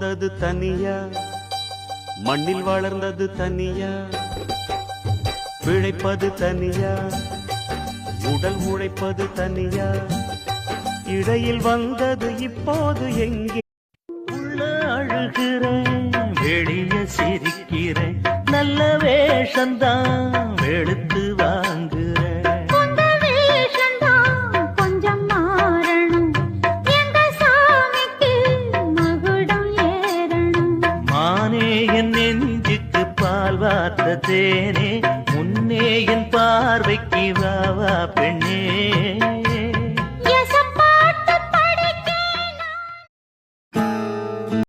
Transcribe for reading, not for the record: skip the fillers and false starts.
பிறந்தது தனியா, மண்ணில் வளர்ந்தது தனியா, பிழைப்பது தனியா, உடல் உழைப்பது தனியா, இடையில் வந்தது இப்போது எங்கே? உள்ள அழுகிறேன், வெளிய சிரிக்கிறேன், நல்ல வேஷந்தான் வெளுத்து வாங்குறேன். கொஞ்சம் மாறணும், எங்க சாமிக்கு மகுடம் ஏறணும். மானே என் நெஞ்சுக்கு பால் வார்த்த தேனே, முன்னே என் பார்வைக்கு வா வா பெண்ணே.